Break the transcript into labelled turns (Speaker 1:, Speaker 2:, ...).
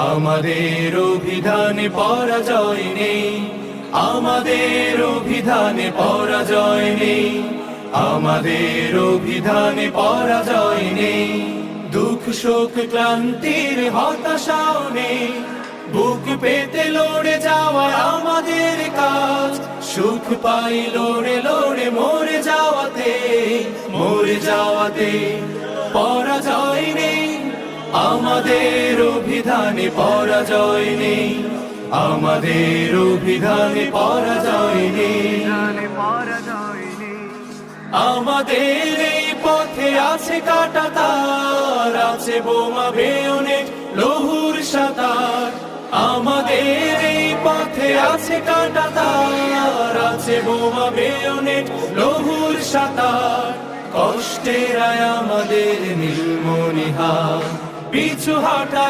Speaker 1: আমাদের অভিধানে পরাজয় নেই, আমাদের অভিধানে পরাজয় নেই, আমাদের অভিধানে পরাজয় নেই। দুঃখ শোক ক্লান্তির হতাশাও নেই, বুক পেতে লড়ে যাওয়া আমাদের কাজ। সুখ পাই লড়ে লড়ে মরে যাওয়াতে, মরে যাওয়াতে পরাজয় নেই, আমাদের অভিধানে পরাজয় নেই, আমাদের অভিধানে পরাজয় নেই। আমাদের এই পথে আছে কাঁটাতার, আছে বোমা বেয়োনেট লৌহুর সাতার। আমাদের এই পথে আছে কাঁটাতার, আছে বোমা বেয়োনেট লৌহুর সাতার। কষ্টের আমাদের নীলমণিহার, পিছু হাঁটা